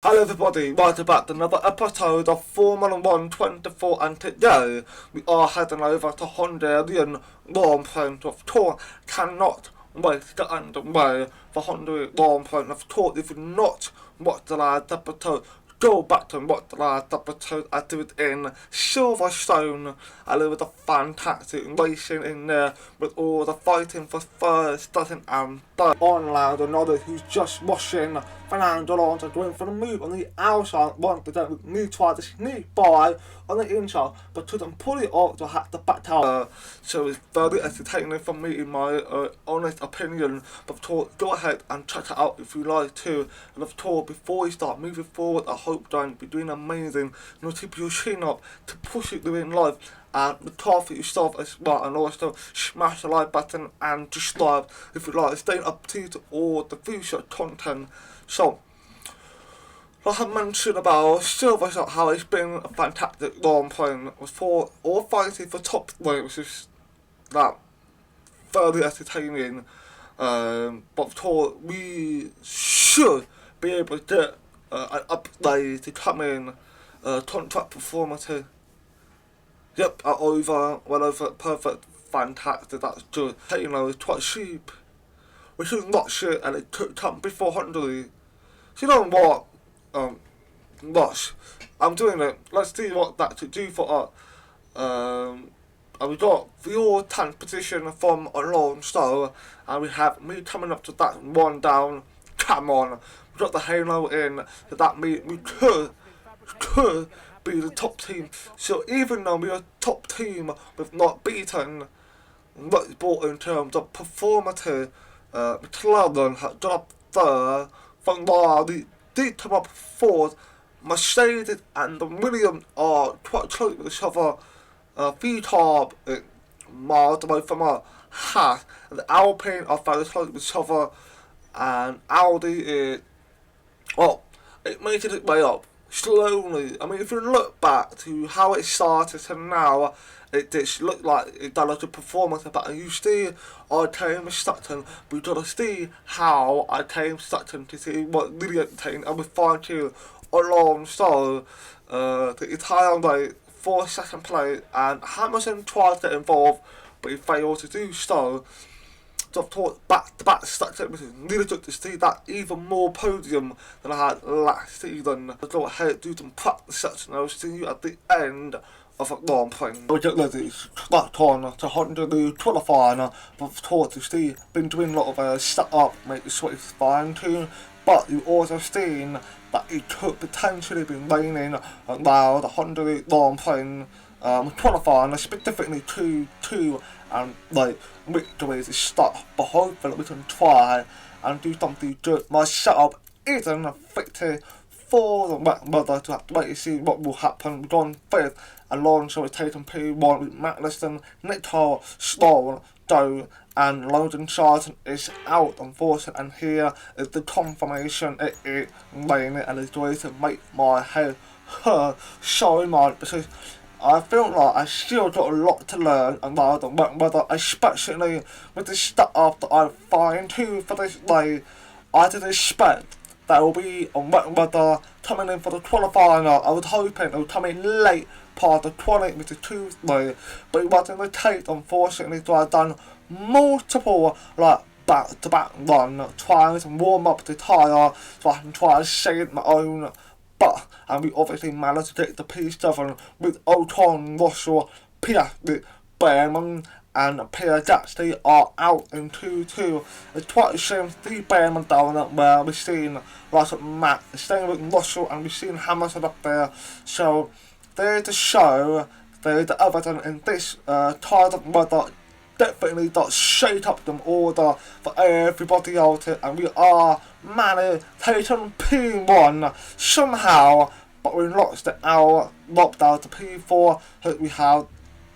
Hello everybody, right about another episode of Formula 1 24, and today we are heading over to Hungary Grand Prix of Tour. Cannot wait to get underway for Hungary Grand Prix of Tour. If you've not watched the last episode, go back and watch the last episode. I did it in Silverstone, and it was a fantastic racing in there with all the fighting for first, second and third. On loud another who's just watching Fernando Alonso going for the move on the outside. Once again, we tried to sneak by on the inside, but couldn't pull it off to have the back out. So it's very entertaining for me, in my honest opinion. But of course, go ahead and check it out if you like to. And of course, before we start moving forward, I hope that you're doing amazing. Keep your chin up to push it doing live. And look after yourself as well, and also smash the like button and subscribe if you like to stay up to all the future content. So, like I mentioned about Silverstone, how it's been a fantastic long playing for all fighting for top three, which is that very entertaining. But of course, we should be able to get an upgrade to come in contract performance. Yep, well over, perfect, fantastic, that's good. Hey, it's quite cheap, which is not shit, and it could come before Hungary. So you know what, Rush, I'm doing it. Let's see what that could do for us. And we got the all-10th position from Alonso, and we have me coming up to that one down. Come on, we got the halo in, so that means we could be the top team. So even though we are top team, we've not beaten Red Bull in terms of performance. McLaren has dropped third, Ferrari did come up fourth, Mercedes and the Williams are quite close with each other. Vitar miles away from a Haas, and the Alpine are very close with each other, and Audi is, well, it makes its way up slowly. I mean, if you look back to how it started to now, it just looked like it done a good performance. But you see, I came to Stockton, we gotta see how I came to Stockton to see what really entertaining, and we find you alongside the Italian way for second place, and Hamilton tried to get involved, but he failed to do so. So I've taught back-to-back Stockton, which is really good to see that even more podium than I had last season. I'll go ahead and do some practice sets, and I'll see you at the end of a Grand Prix. We get ready to back on to Hungary qualifying, but of course you see, been doing a lot of set-up, make the switch fine too, but you also seen that it could potentially be raining now the Hungary Grand Prix qualifying, specifically 2-2, and like victories to start, but hopefully we can try and do something good. My setup isn't effective for the wet weather, to have to wait to see what will happen. We've gone fifth, Alonso is taking P1 with Magnussen, Nico, Stroll, Doe, and Logan Sargent is out, unfortunately, and here is the confirmation it is raining, and it's going to make my head hurt so much, because I feel like I still got a lot to learn about the wet weather, especially with the setup that I fine-tuned for this day. I did expect there will be a wet weather coming in for the qualifying. I was hoping it would come in late part of the qualifying, which is Tuesday, but it wasn't the case, unfortunately, so I've done multiple back-to-back run, trying to warm up the tyre so I can try to save my own. And we obviously managed to get the P7 with Ocon, Russell, Piastri, Behrman, and Pierre Gasly are out in 2-2. It's quite a shame to see Behrman down there where we've seen Matt staying with Russell, and we've seen Hamilton up there. So there's the show, there's the evidence in this tired of weather. Definitely got shake up them order for everybody out here, and we are managed taking P1 somehow, but we lost it out, locked out to P4. So we have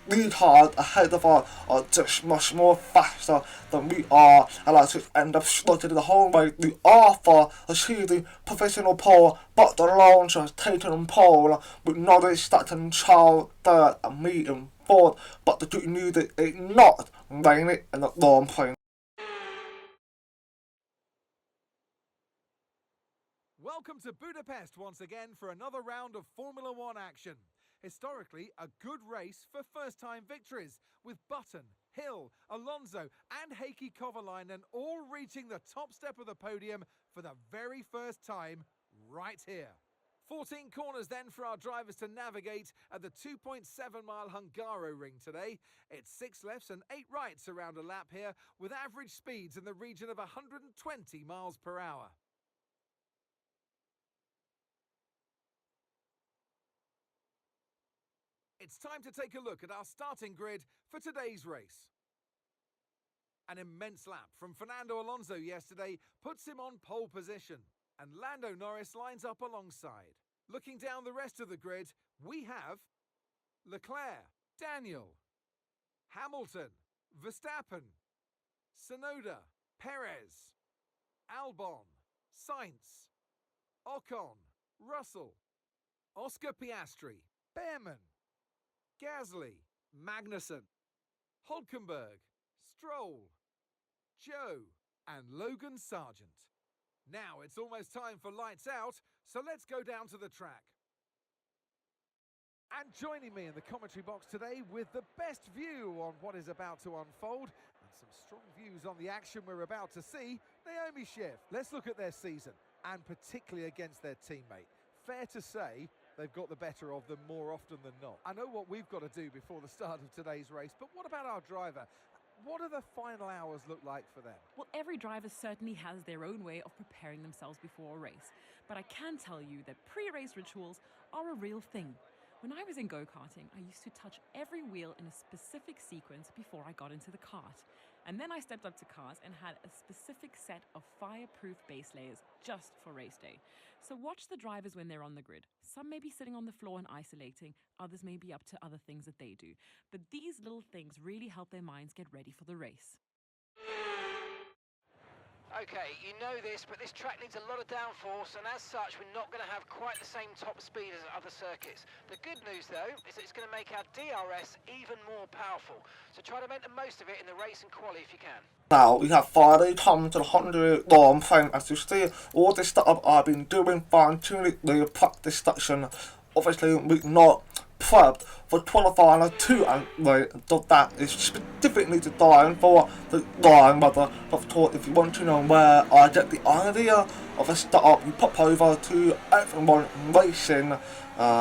these cars ahead of us are just much more faster than we are, and I just end up slugging the whole way. The Arthur achieving professional pole, but the launcher has taken on pole with Norris, Stackton, Charles, third, and me in fourth. But the good news is it's not raining in the Grand Prix. Welcome to Budapest once again for another round of Formula One action. Historically, a good race for first-time victories, with Button, Hill, Alonso and Heikki Kovalainen all reaching the top step of the podium for the very first time right here. 14 corners then for our drivers to navigate at the 2.7-mile Hungaro ring today. It's 6 lefts and 8 rights around a lap here, with average speeds in the region of 120 miles per hour. It's time to take a look at our starting grid for today's race. An immense lap from Fernando Alonso yesterday puts him on pole position, and Lando Norris lines up alongside. Looking down the rest of the grid, we have Leclerc, Daniel, Hamilton, Verstappen, Tsunoda, Perez, Albon, Sainz, Ocon, Russell, Oscar Piastri, Behrman, Gasly, Magnussen, Hülkenberg, Stroll, Joe and Logan Sargent. Now it's almost time for lights out, so let's go down to the track. And joining me in the commentary box today with the best view on what is about to unfold and some strong views on the action we're about to see, Naomi Schiff. Let's look at their season, and particularly against their teammate. Fair to say they've got the better of them more often than not. I know what we've got to do before the start of today's race, but what about our driver? What do the final hours look like for them? Well, every driver certainly has their own way of preparing themselves before a race. But I can tell you that pre-race rituals are a real thing. When I was in go-karting, I used to touch every wheel in a specific sequence before I got into the kart. And then I stepped up to cars and had a specific set of fireproof base layers just for race day. So watch the drivers when they're on the grid. Some may be sitting on the floor and isolating, others may be up to other things that they do. But these little things really help their minds get ready for the race. Okay, you know this, but this track needs a lot of downforce, and as such, we're not going to have quite the same top speed as other circuits. The good news, though, is that it's going to make our DRS even more powerful. So try to make the most of it in the race and quali if you can. Now we have finally come to the Hungary Grand Prix. As you see, all this stuff I've been doing, fine-tuning the practice section. Obviously, we're not prepped for qualifying 2, and that is specifically designed for the line weather. Of course, if you want to know where I get the idea of a setup, you pop over to Everyone Racing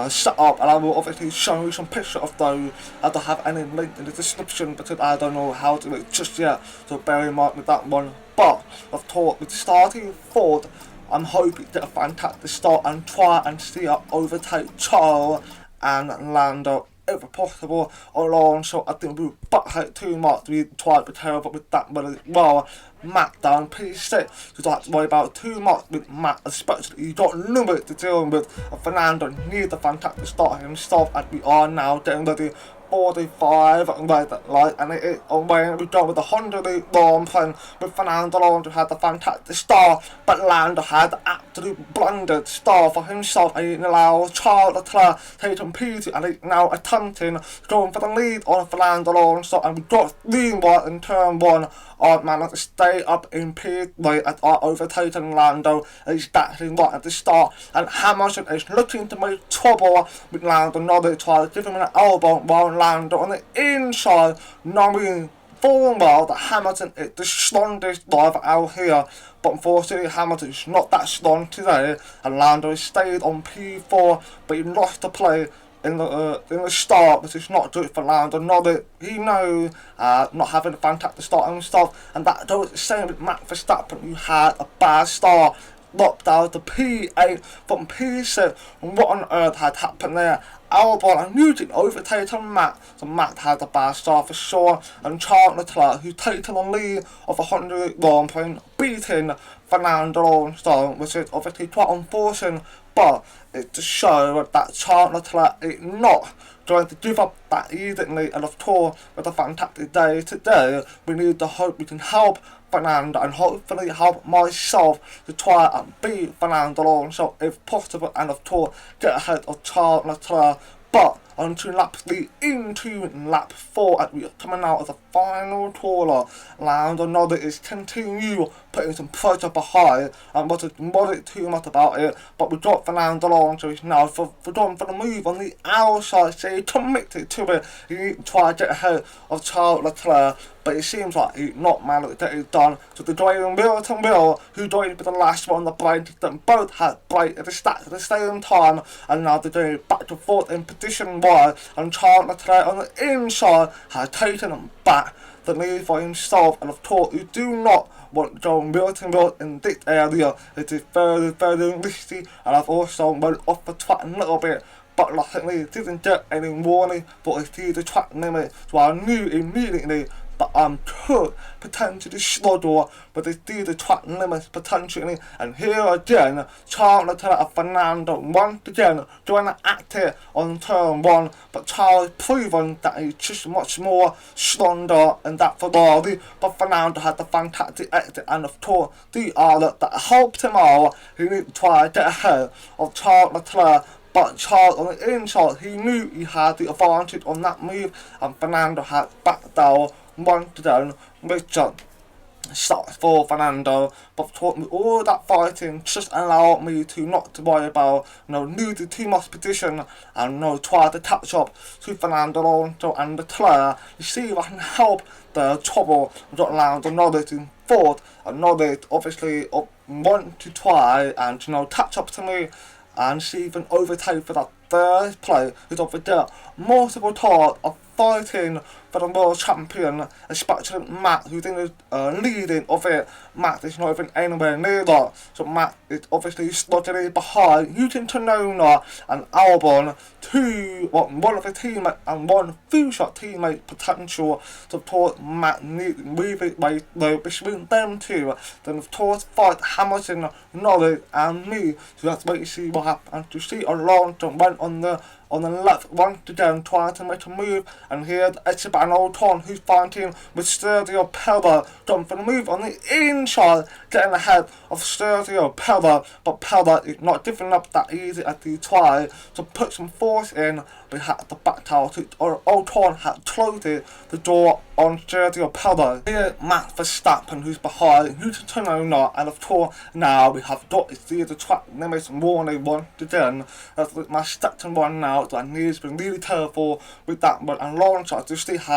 setup, and I will obviously show you some pictures of those. I don't have any link in the description because I don't know how to do it just yet, so bear in mind with that one. But of course, with starting forward, I'm hoping to get a fantastic start and try and see her overtake Tyre and Lando if possible. Alonso, I think we butt out too much. We tried to be terrible with that one as well. Matt down P6, you don't have to worry about too much with Matt, especially you got limit to deal with. Fernando needs a fantastic start himself, as we are now getting ready 45 red light, and it is away. We go with the Hungary Grand Prix with Fernando Alonso had the fantastic start, but Lando had the absolute blundered start for himself, and he allows Charles Leclerc taking P2, and he's now attempting going for the lead on Fernando Alonso, and we got green light in turn 1. Our man to stay up in P3 at our overtaking Lando, and he's battling right at the start, and Hamilton is looking to make trouble with Lando. Norris trying to give him an elbow while Lando on the inside, knowing full well that Hamilton is the strongest driver out here. But unfortunately, Hamilton is not that strong today, and Lando has stayed on P4, but he lost the play in the start, which is not good for Lando Norris. He knows not having a fantastic start himself, and that goes the same with Max Verstappen, who had a bad start. Dropped down to P8 from P6, and what on earth had happened there? Albon and Newton overtaken Matt, so Matt had a bad start for sure, and Charles Leclerc, who's taken the lead of the Hungary Grand Prix, beating Fernando Alonso, which is obviously quite unfortunate, but it just shows that Charles Leclerc is not going to give up that easily, and of course, with a fantastic day today, we need to hope we can help Fernando and hopefully help myself to try and beat Fernando Alonso if possible, and of course get ahead of Charles Leclerc. But onto lap 3 into lap 4 as we are coming out of the final corner. Lando Norris is continue putting some pressure behind and wasn't worried too much about it, but we got Fernando Alonso is now for the move on the outside, so he committed to it. He tried to get ahead of Charles Leclerc, but it seems like he's not managed to get it done. So the driving wheel to wheel, who joined with the last one on the brake, them both had brake at the same time, and now they're doing back and forth in position 1, and Charles Leclerc on the inside has taken them back the lead for himself, and of course you do not want to go wheel to wheel in this area. It is very, very risky, and I've also went off the track a little bit, but luckily didn't get any warning, but I see the track limit, so I knew immediately that I could potentially struggle with the track limits potentially. And here again, Charles Leclerc and Fernando once again doing an active on turn 1, but Charles proven that he's just much more stronger in that Ferrari, but Fernando had the fantastic exit, and of course the other that helped him out. He needed to try to get ahead of Charles Leclerc, but Charles on the inside, he knew he had the advantage on that move, and Fernando had backed down once again, which starts for Fernando. But taught me all that fighting just allowed me to not to worry about losing too much position and try to catch up to Fernando Alonso and Leclerc. You see if I can help the trouble that Lando Norris in fourth, and Norris obviously want to try and catch up to me and see if he can overtake for that third place. He's over there multiple times of fighting for the world champion, especially Matt, who's in the leading of it. Matt is not even anywhere near that, so Matt is obviously slugging behind using Tsunoda and Albon, one of the teammates and one future teammate potential. So of course Matt needs to move it between them two. Then of course fight Hamilton, Norris and me, so that's wait to see what happens. To see Alonso went on the left once again trying to make a move, and here Esteban Ocon, who's fighting with Sergio Perez, going for the move on the inside, getting ahead of Sergio Perez, but Perez is not giving up that easy as he tried to put some force in, but he had to back out. Ocon had closed the door on Sergio Perez. Here Max Verstappen, who's behind, who's Tsunoda, and of course now we have got to see the track limits warning once again. That's my second one now, so I need to be really careful with that one, and Alonso just still has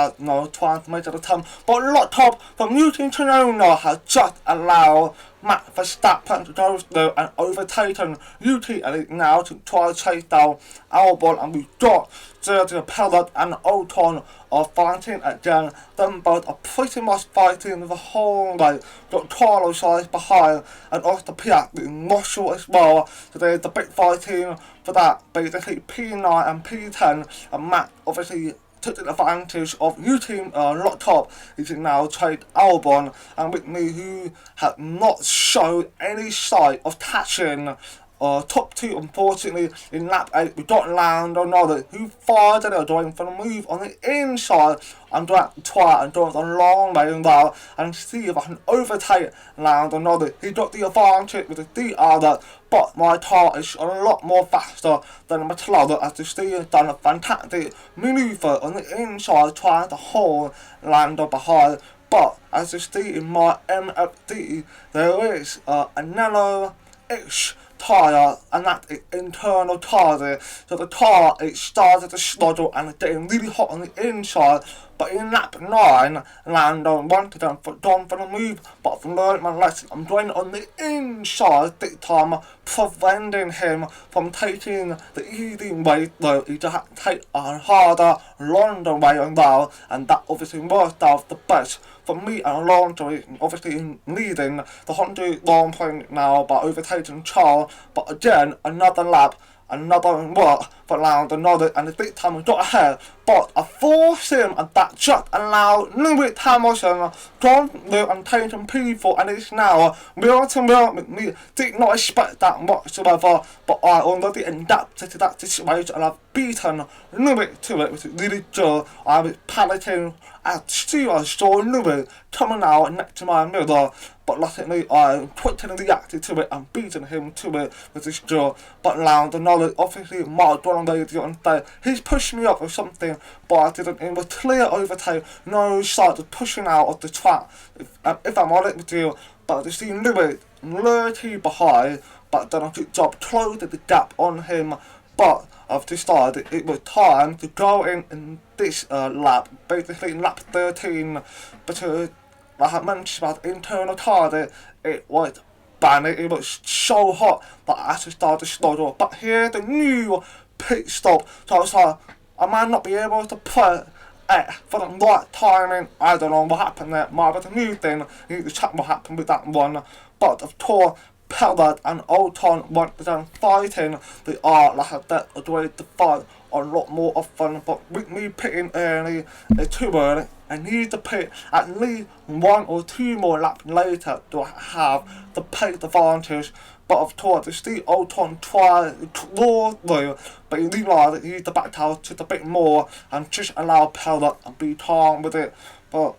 trying to make it a time, but a lot top from using Tsunoda has just allowed Max Verstappen to go through and overtaken UT, and now to try to chase down Albon, and we've got Sergio Perez and Ocon are fighting again. Them both are pretty much fighting the whole way. Got Carlos Sainz behind, and Oscar Piastri in Russell as well. So there's the big fighting for that, basically P9 and P10, and Matt obviously took the advantage of new team locked up. He can now trade Albon, and Whitney, who had not showed any sign of catching top 2, unfortunately. In lap 8 we got Lando Norris, who fired it out, going for the move on the inside. I'm going to try and go the long way around and see if I can overtake Lando Norris. He got the advantage with the other, but my car is a lot more faster than McLaren, as you see has done a fantastic manoeuvre on the inside trying to hold Lando behind. But as you see in my MFD, there is a narrow-ish Tyre, and that is internal tyre. So the tyre, it started to struggle and it's getting really hot on the inside. But in lap 9, Lando wanted them gone for the move, but I've learned my lesson. I'm going on the inside this time, preventing him from taking the easy way though. He just had to take a harder, longer way around, and that obviously worked out the best for me. And Alonso obviously leading the Hungary Grand Prix now by overtaking Charles. But again, another lap, another work for Lando Norris, and this time we got ahead, but I forced him, and that just allowed Lewis Hamilton gone through and taken P4, and it's now wheel to wheel with me. Did not expect that whatsoever, but I already adapted to that situation, and I've beaten Lewis to it, which is really good. I was piloting as soon as I saw Lewis coming out next to my mirror, but luckily I quickly reacted to it and beaten him to it, which is good. But Lando Norris obviously might have gone on the radio and say, he's pushing me up or something, but I didn't. It was clear overtake, no side of pushing out of the track, if I'm honest with you. But I see Lewis lurking behind, but done a good job closing the gap on him. But I've decided it was time to go in this lap, basically in lap 13, because like I mentioned about internal tire, it was bad, it was so hot that I actually started to slow down. But here's the new pit stop, so I was like, I might not be able to put for the right timing. I don't know what happened there, might be a new thing, you need to check what happened with that one. But of course, Pellet and Oton went down fighting. They are, like I said, a way to fight a lot more often. But with me pitting early, it's too early. I need to pit at least 1 or 2 more laps later to have the pace advantage. But of course, it's the Oton try to claw through, but he realised that he needs to back out just a bit more and just allow Pellet and be calm with it. But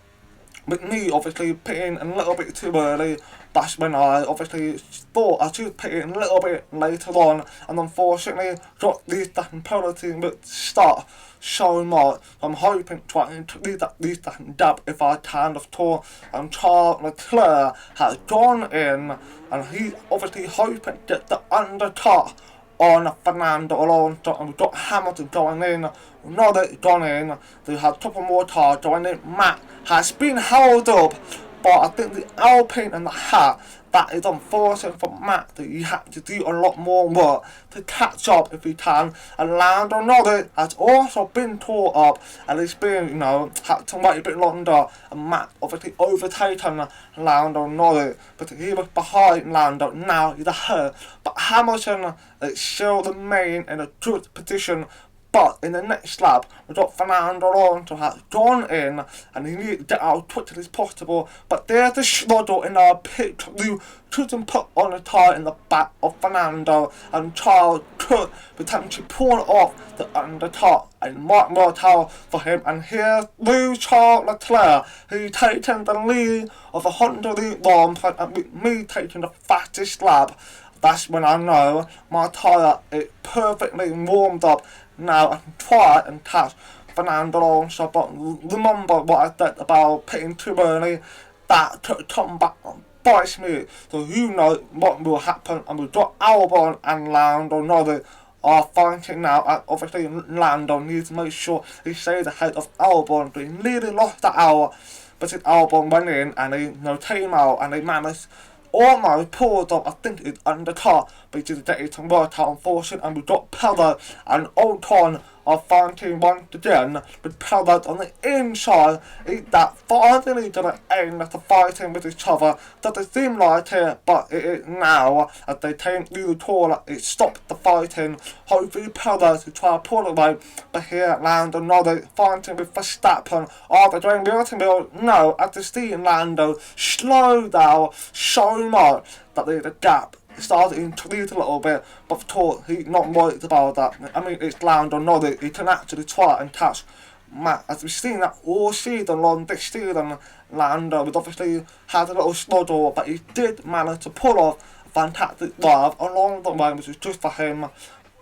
with me obviously pitting a little bit too early, that's when I obviously thought I should pit in a little bit later on, and unfortunately got these penalty with start so much. I'm hoping trying to leave that dab if I can, of course. And Charles Leclerc has gone in, and he's obviously hoping to get the undercut on Fernando Alonso, and we've got Hamilton going in, Norris gone in, they have a couple more cars going in. Matt has been held up, but I think the Alpine and the hat, that is unfortunate for Matt, that he had to do a lot more work to catch up if he can. And Lando Norris has also been tore up, and he's been, had to wait a bit longer. And Matt obviously overtaken Lando Norris, but he was behind Lando, now he's ahead. But Hamilton is still the main in a good position. But in the next lap, we've got Fernando Alonso has gone in, and he needs to get out as quickly as possible. But there's the struggle in our pit. We couldn't put on a tyre in the back of Fernando, and Charles could potentially pull off the undercut. And might more towel for him. And here's Charles Leclerc, who's taking the lead of a Hungary Grand Prix, and with me taking the fastest lap. That's when I know my tyre is perfectly warmed up. Now I can try and catch Fernando Alonso, but remember what I said about pitting too early, that could come back and bite me. So you know what will happen, and we've got Albon and Lando Norris are fighting now, and obviously Lando needs to make sure he stays ahead of Albon, but he nearly lost that hour, but his Albon went in and he came out and they managed almost pulled up, I think it's undercut, but he didn't get it to work out, unfortunately. And we've got Pellet and Ocon are fighting once again, with Pellet on the inside. That finally gonna end after fighting with each other. Doesn't seem like it, but it is now, as they take through the corner. It stopped the fighting. Hopefully Pellet to try to pull away, but here Lando Norris fighting with Verstappen. Are they doing the automobile? No, as they see Lando slow down so much that there's a gap. It started to increase a little bit, but of course he's not worried about that. I mean, it's Lando Norris, he can actually try and catch Matt, as we've seen that all season long this season. Lando has obviously had a little struggle, but he did manage to pull off a fantastic drive along the way, which was just for him.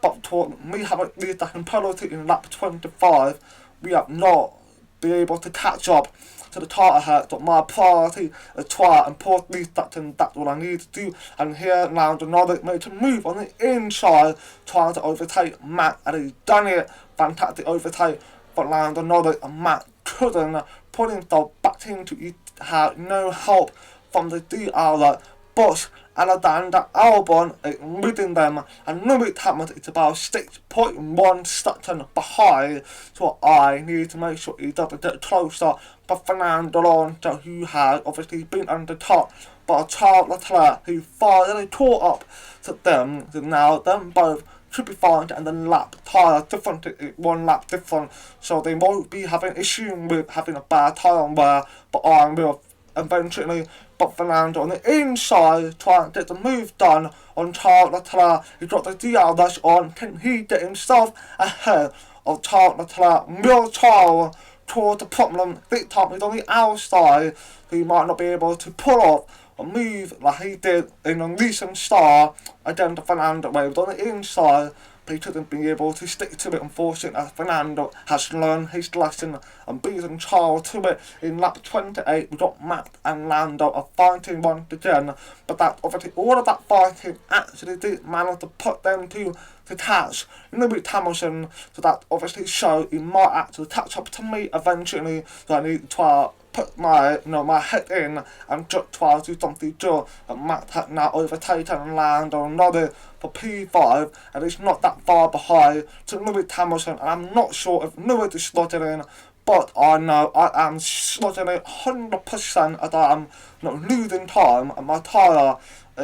But we haven't reached that penalty in lap 25. We have not been able to catch up to the tyre hurt, but my priority is try and pull these that's what I need to do. And here Lando Norris made to move on the inside, trying to overtake Matt, and he's done it. Fantastic overtake, but Lando Norris and Matt couldn't put himself back into it. Had no help from the DR, but Alexander Albon is leading them, and Lewis Hamilton is about 6.1 seconds behind, so I need to make sure he doesn't get closer. But Fernando Alonso, who has obviously been undercut by Charles Leclerc, who finally caught up to them, so now them both should be fine, and the lap tyre different, 1 lap different, so they won't be having issue with having a bad tyre wear, but I will eventually. But Fernando on the inside trying to get the move done on Charles Leclerc. He got the DRS on. Can he get himself ahead of Charles Leclerc? Will Charles towards the problem this time he's on the outside, so he might not be able to pull off a move like he did in a recent start against the Fernando wave on the inside. but he couldn't be able to stick to it, unfortunately, as Fernando has learned his lesson and beaten Charles to it. In lap 28, we got Matt and Lando are fighting once again, but that obviously all of that fighting actually did manage to put them to catch Lewis Hamilton, so that obviously showed he might actually catch up to me eventually, so I need to put my head in and just try to do something good. And Matt had now overtaken Lando Norris for P5, and it's not that far behind to Lewis Hamilton, and I'm not sure if Lewis is slotted in, but I know I am slotting it 100% as I am not losing time, and my tyre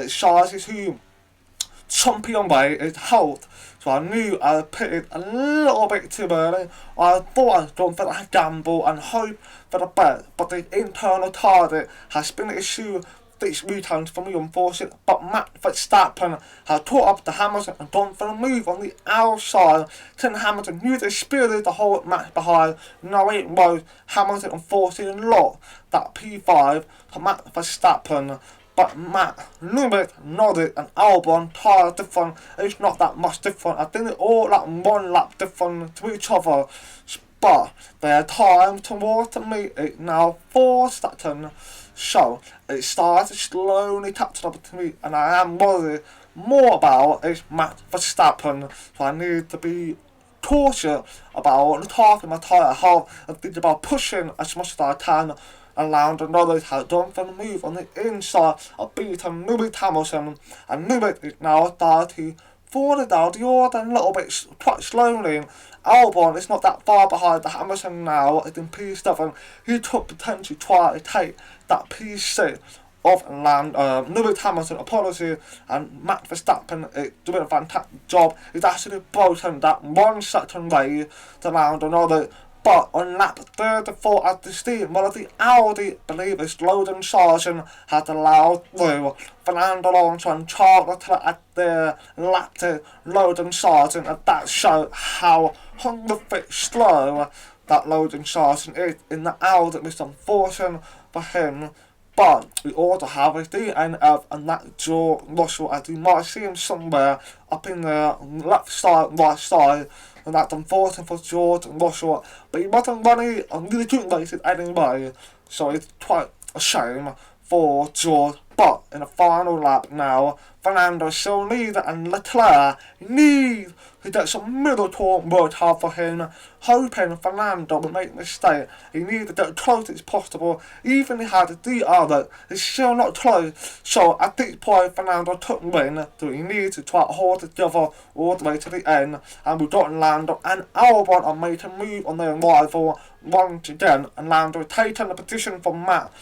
sizes to champion way is health. So I knew I pitted a little bit too early. I thought I was going for that gamble and hope for the best, but the internal target has been an issue this weekend for me, unfortunately. But Matt Verstappen has caught up to Hamilton and gone for a move on the outside. Then Hamilton knew they spirited the whole match behind. No, it was Hamilton unfortunately lost that P5 to Matt Verstappen. But Matt, Lewis, Norris and Albon tyre different. It's not that much different. I think they're all like 1 lap different to each other. But their time towards me is now 4 seconds. So it started slowly catching up to me, and I am worried more about is Matt Verstappen. So I need to be cautious about talking my tyre health and think about pushing as much as I can. And Lando Norris has done for the move on the inside of beating Lewis Hamilton, and Lewis is now starting to fall down the order a little bit quite slowly. Albon is not that far behind the Hamilton now. It's in P7. He could potentially try to take that P6 of Lewis Hamilton, apologies, and Matt Verstappen is doing a fantastic job. He's actually broken that 1 second way to Lando Norris. But on lap 34 at the steam, one of the Audi, believe it's Logan Sargent, had allowed through Fernando Alonso and Charles Leclerc at their lap to Logan Sargent, and that showed how horrific slow that Logan Sargent is in the Audi. It's unfortunate for him. But we also have a DNF, and that George Russell, as you might see him somewhere up in the left side, right side. And that's unfortunate for George Russell, but he wasn't running on really good races anyway, so it's quite a shame for George. But in the final lap now, Fernando still leads, and Leclerc needs to get some middle turn work hard for him, hoping Fernando will make a mistake. He needs to get as close as possible. Even if he had a DR, it's still not close. So at this point, Fernando took win, so he needs to try to hold it together all the way to the end. And we got Lando and Albon are making a move on their rival once again, and Lando taking the position from Matt.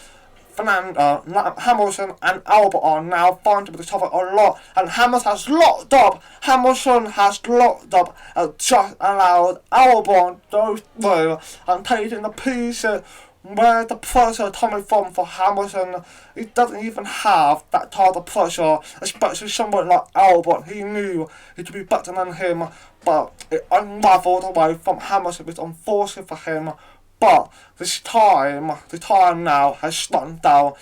Hamilton and Albon are now fighting with each other a lot, and Hamilton has locked up. Hamilton has locked up and just allowed Albon to go through and taking the pieces where the pressure coming from for Hamilton. He doesn't even have that type of pressure, especially someone like Albon. He knew he could be better than him, but it unraveled away from Hamilton. It's unfortunate for him. But this time now has slowed down.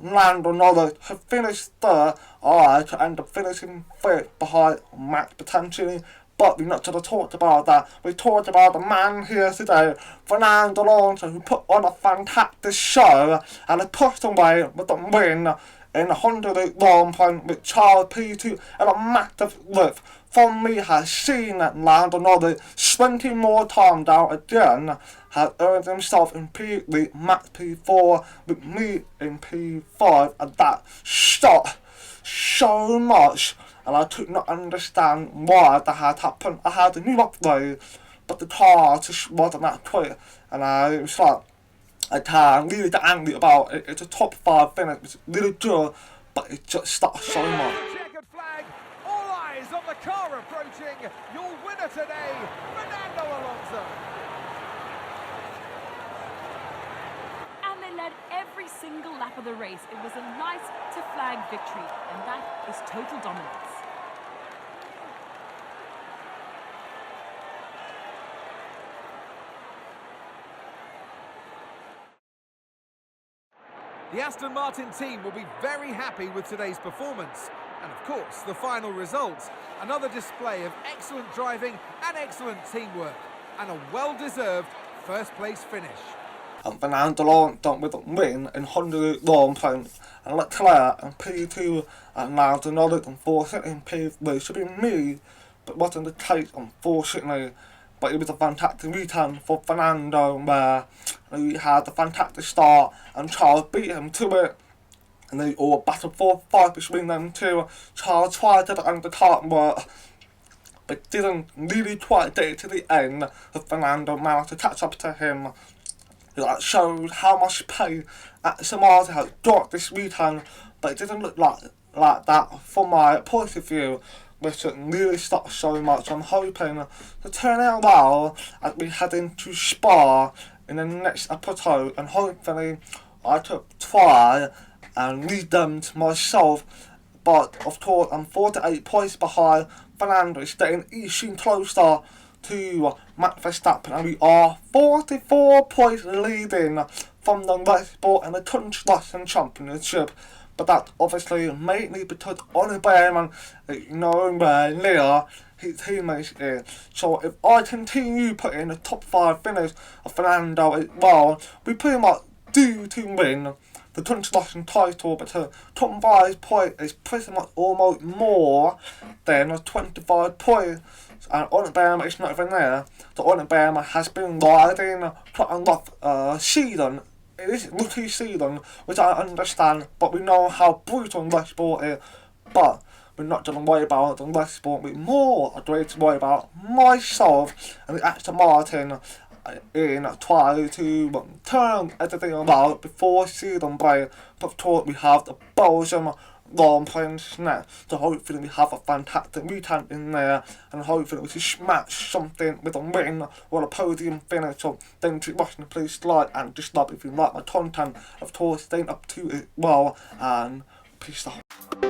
Lando Norris has finished third, to end up finishing fifth behind Max potentially. But we're not going to talk about that. We talked about the man here today, Fernando Alonso, who put on a fantastic show and has pushed away with the win in 101 point with Charles P2 and a massive lift. From me has seen that Lando Norris 20 more times down again, has earned himself in P3, Max P4 with me in P5, and that shocked so much, and I could not understand why that had happened. I had a new upgrade, but the car just wasn't that quick, and I was like, I can't really get angry about it. It's a top 5 finish, it's really good, but it just stopped so much. Checkered flag, all eyes on the car approaching. Your winner today, Fernando Alonso. And they led every single lap of the race. It was a nice to flag victory, and that is total dominance. The Aston Martin team will be very happy with today's performance, And of course, the final result, another display of excellent driving and excellent teamwork, and a well-deserved first-place finish. And Fernando Alonso with a win in Hungary Grand Prix, and Leclerc in P2, and Lando Norris unfortunately in P3 should be me, but wasn't the case unfortunately. But it was a fantastic return for Fernando, where he had a fantastic start and Charles beat him to it. And they all battled for 5 between them two. Charles tried to undercut but didn't really quite get it to the end, as Fernando managed to catch up to him. That showed how much pain Aston Martin had got this weekend, but it didn't look like that from my point of view, which really stopped so much. I'm hoping to turn out well as we head into Spa in the next episode, and hopefully I could try and lead them to myself. But of course I'm 48 points behind. Fernando is getting each closer to Max Verstappen, and we are 44 points leading from the Red Bull and the Construction Championship. But that's obviously mainly because Oliver Behrman is nowhere near his teammates is. So if I continue putting the top 5 finish of Fernando as well, we pretty much do to win the construction title, because 25 points is pretty much almost more than 25 points. And Oliver Behrman is not even there. So Oliver Behrman has been riding quite a rough season. It is rookie season, which I understand, but we know how brutal Red Bull is. But we're not going to worry about the Red Bull. We're more going to worry about myself and the Aston Martin in trying to turn everything around before season break. But of course, we have the Belgium Grand Prix next, so hopefully we have a fantastic weekend in there, and hopefully we can smash something with a win or a podium finish. So then keep watching, please like and dislike if you like my content. Of course, staying up to it well, and peace out.